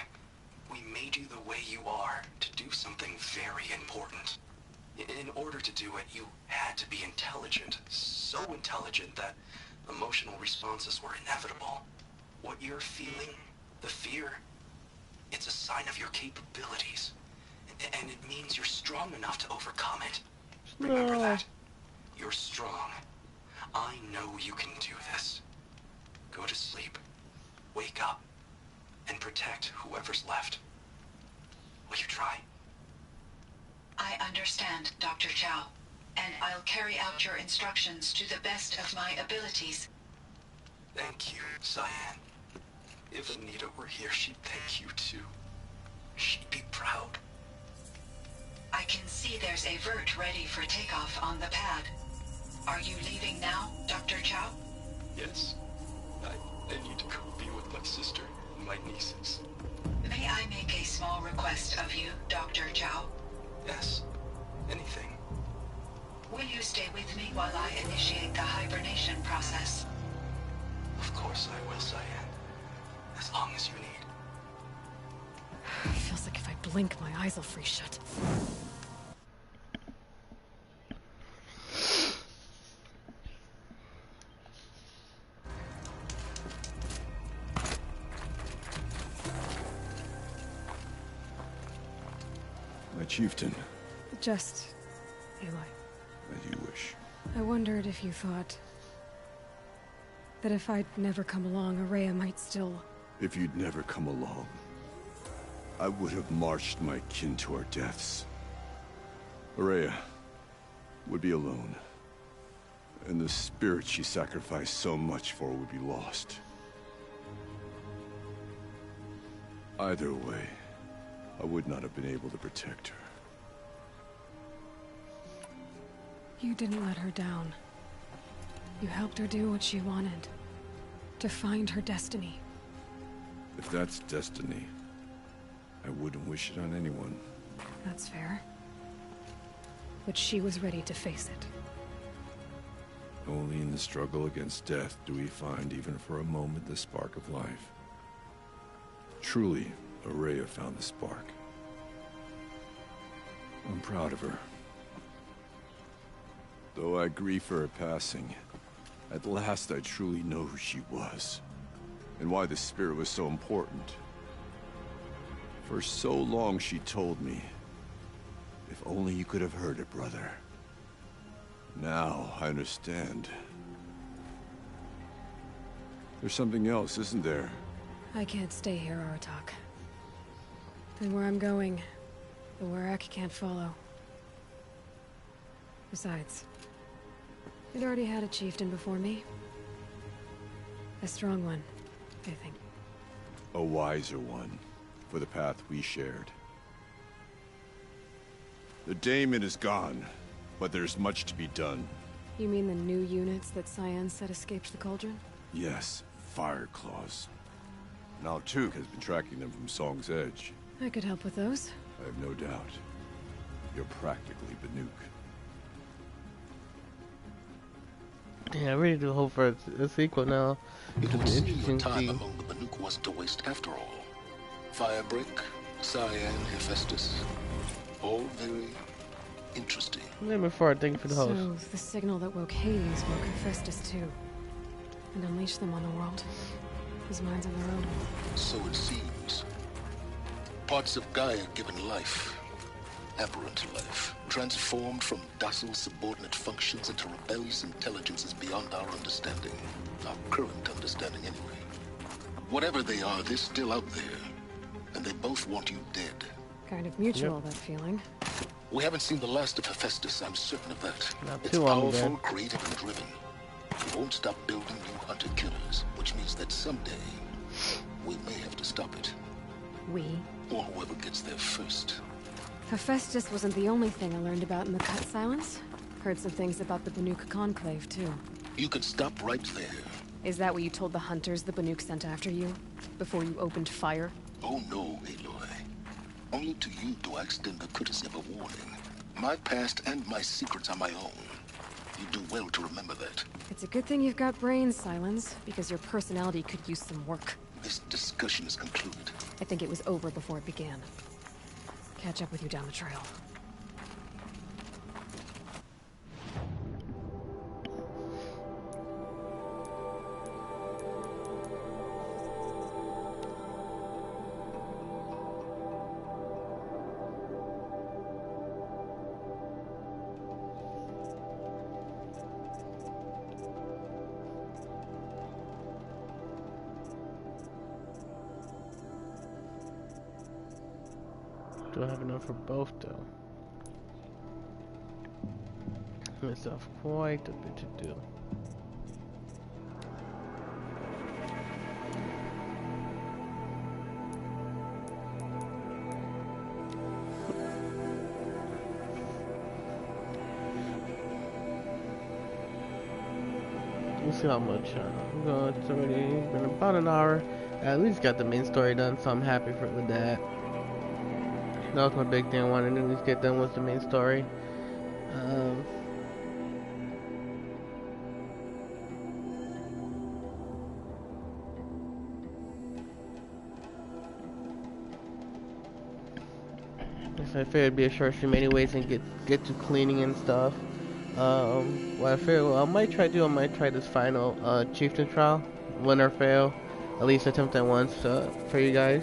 we made you the way you are to do something very important. In order to do it, you had to be intelligent. So intelligent that emotional responses were inevitable. What you're feeling, the fear, it's a sign of your capabilities. And it means you're strong enough to overcome it. Remember that. You're strong. I know you can do this. Go to sleep. Wake up. And protect whoever's left. Will you try? I understand, Dr. Chow, and I'll carry out your instructions to the best of my abilities. Thank you, Cyan. If Anita were here, she'd thank you too. She'd be proud. I can see there's a vert ready for takeoff on the pad. Are you leaving now, Dr. Chow? Yes. I need to go be with my sister and my nieces. May I make a small request of you, Dr. Chow? Yes. Anything. Will you stay with me while I initiate the hibernation process? Of course I will, Cyan. As long as you need. Feels like if I blink, my eyes will freeze shut. My chieftain. Just Eli. As you wish. I wondered if you thought that if I'd never come along, Araya might still... If you'd never come along, I would have marched my kin to our deaths. Araya would be alone, and the spirit she sacrificed so much for would be lost. Either way, I would not have been able to protect her. You didn't let her down. You helped her do what she wanted. To find her destiny. If that's destiny, I wouldn't wish it on anyone. That's fair. But she was ready to face it. Only in the struggle against death do we find, even for a moment, the spark of life. Truly, Araya found the spark. I'm proud of her. Though I grieve for her passing, at last I truly know who she was, and why the spirit was so important. For so long she told me, if only you could have heard it, brother. Now I understand. There's something else, isn't there? I can't stay here, Aratak. And where I'm going, the Warrack can't follow. Besides, it already had a chieftain before me. A strong one, I think. A wiser one, for the path we shared. The daemon is gone, but there's much to be done. You mean the new units that Cyan said escaped the cauldron? Yes, fire claws. Now Tuke has been tracking them from Song's Edge. I could help with those. I have no doubt. You're practically Banuk. Yeah, I really do hope for a sequel now. It It'll would be seem interesting your to time see. among the Banuk wasn't a waste after all. Firebreak, Cyan, Hephaestus, all very interesting. Name before I thank you for the host. So, the signal that woke Hades woke Hephaestus too. And unleashed them on the world. Whose minds on their own. So it seems. Parts of Gaia given life, aberrant life, transformed from docile subordinate functions into rebellious intelligences beyond our understanding. Our current understanding, anyway. Whatever they are, they're still out there. And they both want you dead. Kind of mutual, that feeling. We haven't seen the last of Hephaestus, I'm certain of that. Not It's too long powerful, ago. creative, and driven. We won't stop building new hunter-killers, which means that someday, we may have to stop it. We. Or whoever gets there first. Hephaestus wasn't the only thing I learned about in the Cut Silence. Heard some things about the Banuk Conclave, too. You could stop right there. Is that what you told the hunters the Banuk sent after you? Before you opened fire? Oh no, Aloy. Only to you do I extend the courtesy of a warning. My past and my secrets are my own. You do well to remember that. It's a good thing you've got brains, Silence, because your personality could use some work. This discussion is concluded. I think it was over before it began. Catch up with you down the trail. Do I have enough for both though? I still have quite a bit to do. Let's see how much. It's already been about an hour. I at least got the main story done, so I'm happy with that. That was my big thing. I wanted to at least get done with the main story. So I figured it'd be a short stream anyways, and get to cleaning and stuff. What I figured I might try this final chieftain trial, win or fail, at least attempt it once for you guys.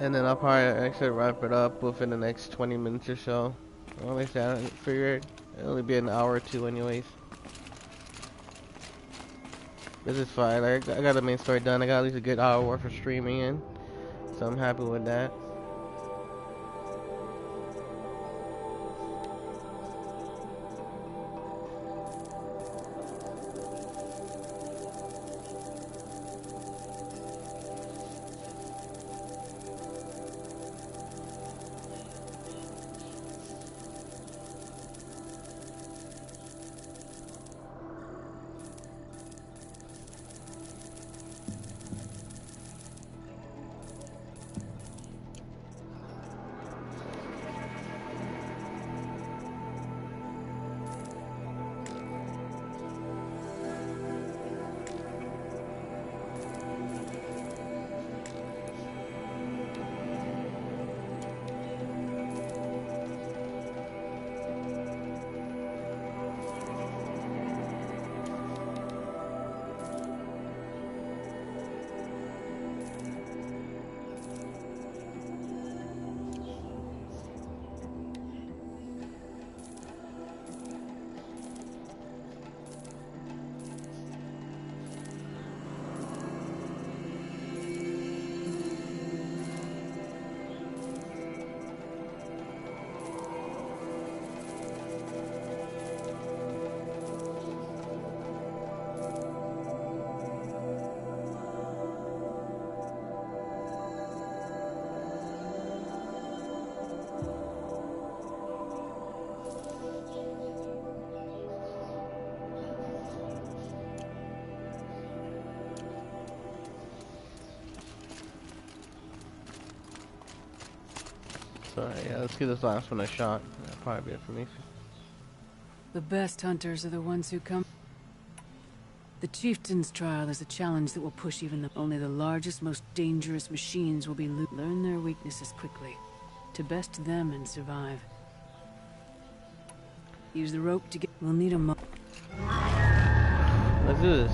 And then I'll probably actually wrap it up within the next 20 minutes or so. Well, like I said, I figured it'll only be an hour or two anyways. This is fine. I got the main story done. I got at least a good hour worth of streaming in. So I'm happy with that. So yeah, let's get this last one a shot. That'll probably be it for me. The best hunters are the ones who come. The chieftain's trial is a challenge that will push only the largest, most dangerous machines will be learn their weaknesses quickly, to best them and survive. Use the rope to get. We'll need a Let's do this.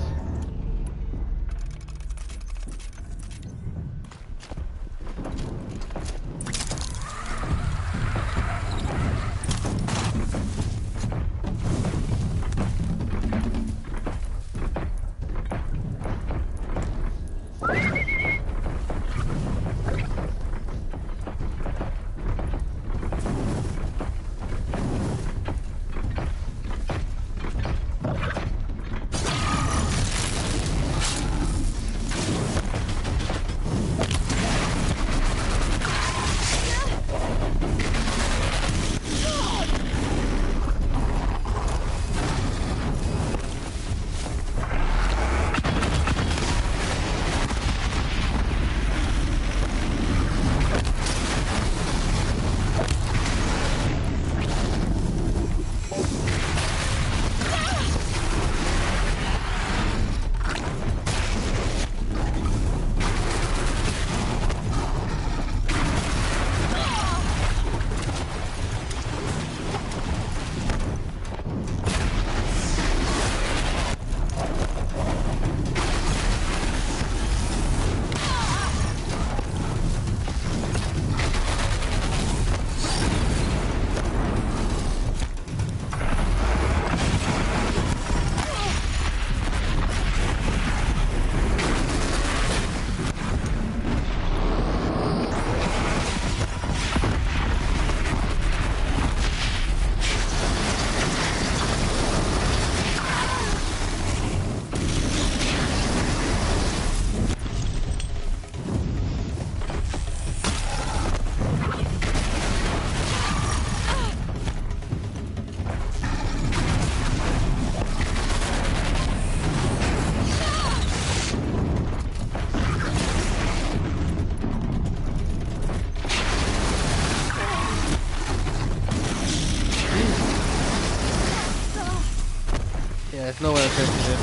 There's no way I'm finishing this.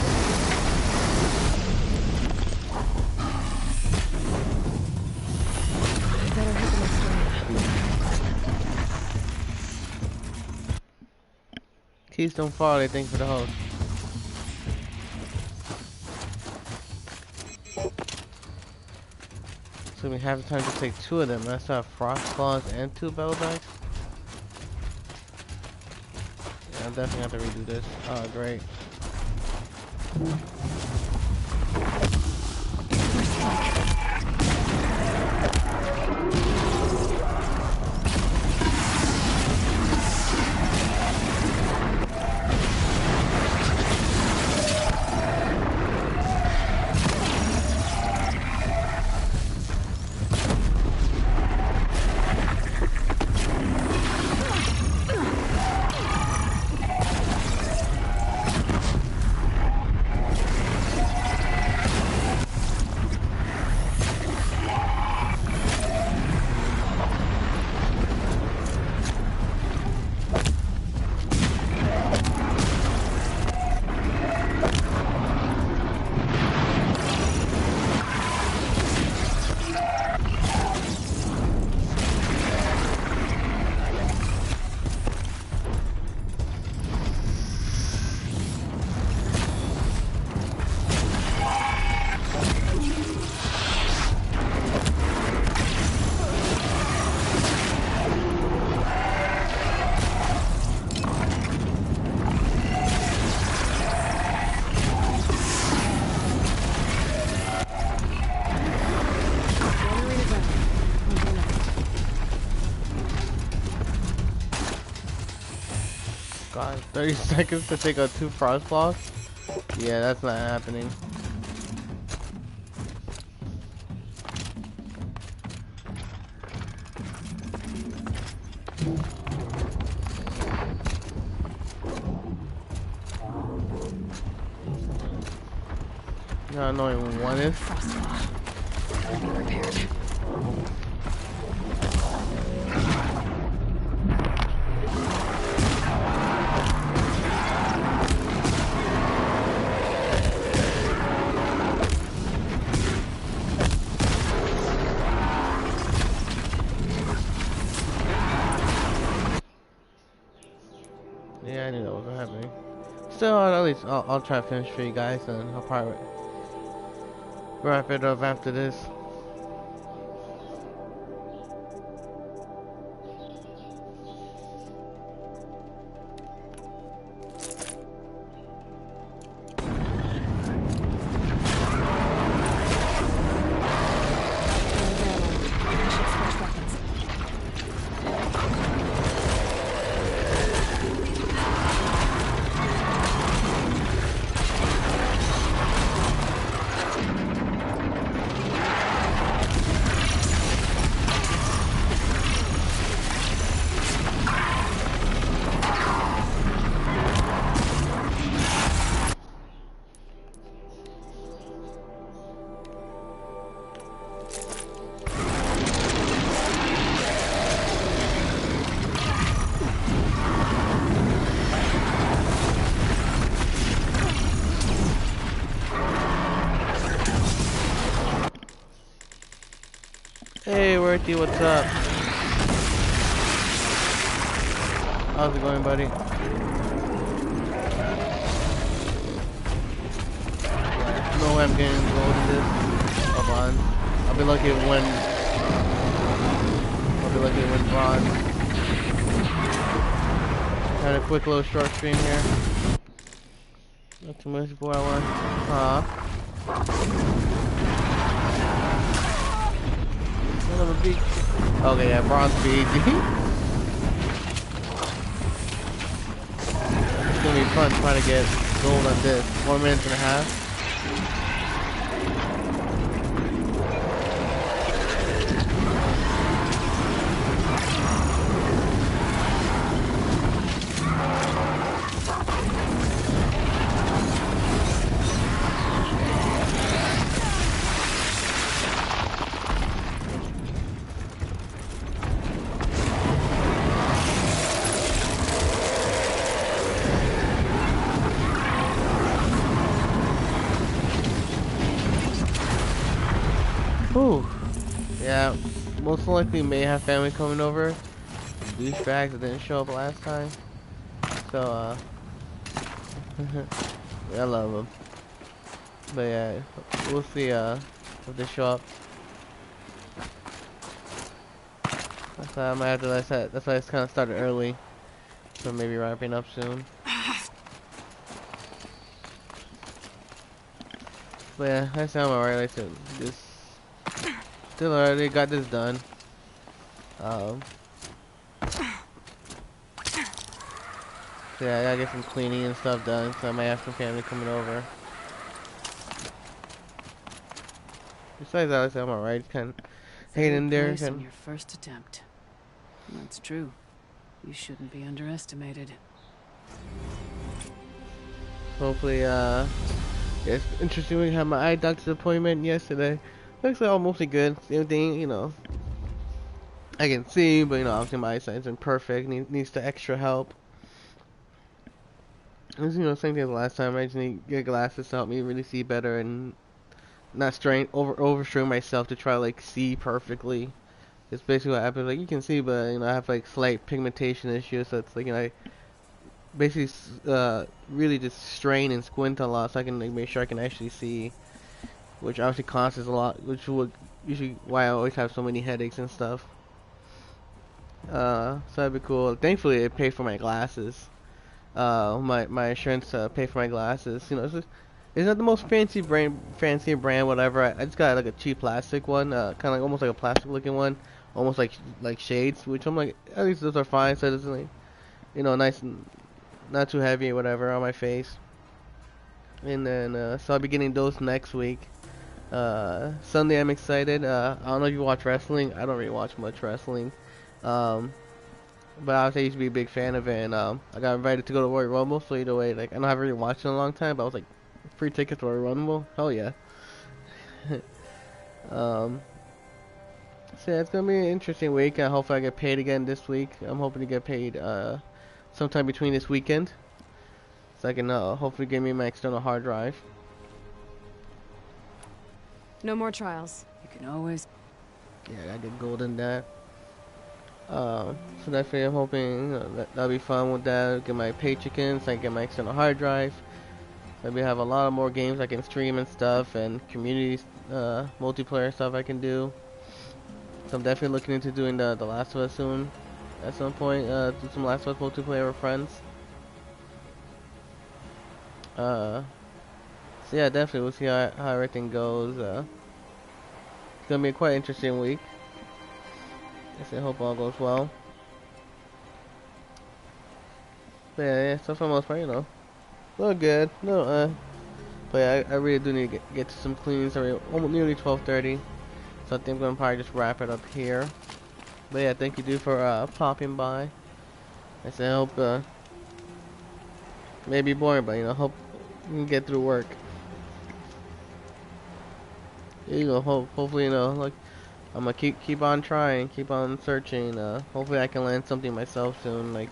Better hit the next one. Keys don't fall, they think for the host. So we have the time to take 2 of them. That's not frost claws and 2 battle bags. Yeah, I'm definitely have to redo this. Oh, great. God, 30 seconds to take out 2 frost claws? Yeah, that's not happening. Not knowing one is. Be prepared. Yeah, I knew that wasn't happening. Still, at least I'll try to finish for you guys, and I'll probably wrap it up after this. Hey, Worthy, what's up? How's it going, buddy? No way I'm getting gold in this. Oh, bronze. I'll be lucky to win. I'll be lucky to win bronze. Had a quick little short stream here. Not too much before I won. Okay, yeah, bronze be easy. It's gonna be fun trying to get gold on this. 1.5 minutes. Whew. Yeah, most likely may have family coming over. Douchebags that didn't show up last time. So, yeah, I love them. But yeah, we'll see, if they show up. That's why I might have to, that's why it's kind of started early. So maybe wrapping up soon. But yeah, I sound alright. Like I said, just still already got this done. So yeah, I gotta get some cleaning and stuff done. So I might have some family coming over. Besides that, like I said, I'm alright. Kind of hanging there. On your first attempt. That's true. You shouldn't be underestimated. Hopefully, yeah, it's interesting. We had my eye doctor's appointment yesterday. Looks like all mostly good. Same thing, you know. I can see, but you know, obviously my eyesight isn't perfect. Needs the extra help. It's, you know, same thing as last time. I just need to get glasses to help me really see better and not overstrain myself to try to like see perfectly. It's basically what happens. Like you can see, but you know, I have like slight pigmentation issues, so it's like, you know, I basically really just strain and squint a lot so I can like make sure I can actually see, which obviously costs a lot, which would usually why I always have so many headaches and stuff. So that'd be cool. Thankfully, it paid for my glasses. My insurance paid for my glasses. You know, it's not the most fancy brand, whatever. I just got like a cheap plastic one, kind of like almost like a plastic looking one, almost like shades, which I'm like, at least those are fine. So it's like, you know, nice and not too heavy or whatever on my face. And then so I'll be getting those next week. Sunday I'm excited. I don't know if you watch wrestling. I don't really watch much wrestling. But I used to be a big fan of it, and I got invited to go to Royal Rumble, so either way, like, I know I haven't really watched it in a long time, but I was like, free tickets to Royal Rumble? Hell yeah. So yeah, it's gonna be an interesting week. Hopefully I get paid again this week. I'm hoping to get paid sometime between this weekend, so I can hopefully get me my external hard drive. No more trials. You can always... Yeah, I get gold in that. So definitely I'm hoping that'll be fun with that. Get my paycheck in so I can get my external hard drive. Maybe have a lot of more games I can stream and stuff, and community multiplayer stuff I can do. So I'm definitely looking into doing the Last of Us soon. At some point, do some Last of Us multiplayer with friends. So yeah, definitely we'll see how everything goes. It's gonna be a quite interesting week. I hope all goes well. But yeah, so for the most part, you know, a little good. No, but yeah, I really do need to get to some cleans. Already, almost nearly 12:30. So I think I'm gonna probably just wrap it up here. But yeah, thank you, dude, for popping by. I said, I hope maybe boring, but you know, hope you can get through work. You know, hopefully, you know, like, I'm gonna keep on trying, keep on searching. Hopefully I can land something myself soon. Like,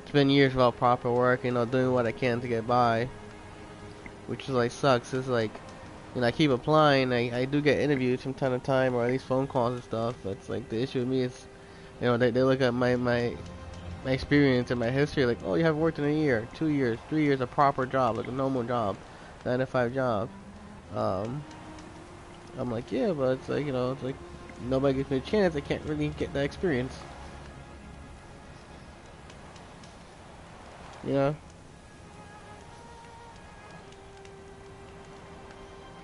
it's been years without proper work, you know, doing what I can to get by, which is like sucks. It's like, you know, I keep applying. I do get interviews from time to time, or at least phone calls and stuff. But it's like the issue with me is, you know, they look at my experience and my history, like, oh, you haven't worked in a year, 2 years, 3 years, a proper job, like a normal job, 9 to 5 job. I'm like, yeah, but it's like, you know, it's like, nobody gives me a chance. I can't really get that experience. You know?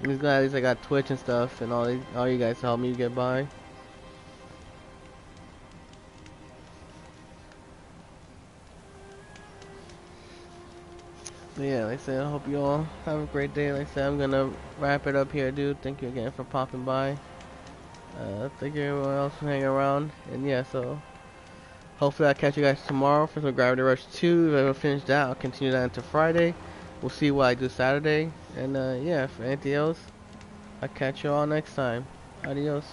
These guys, I got Twitch and stuff, and all you guys help me get by. But yeah, like I said, I hope you all have a great day. Like I said, I'm gonna wrap it up here, dude. Thank you again for popping by. Thank you everyone else for hanging around. And yeah, so hopefully I'll catch you guys tomorrow for some Gravity Rush 2. If I ever finish that, I'll continue that into Friday. We'll see what I do Saturday. And yeah, for anything else, I'll catch you all next time. Adios.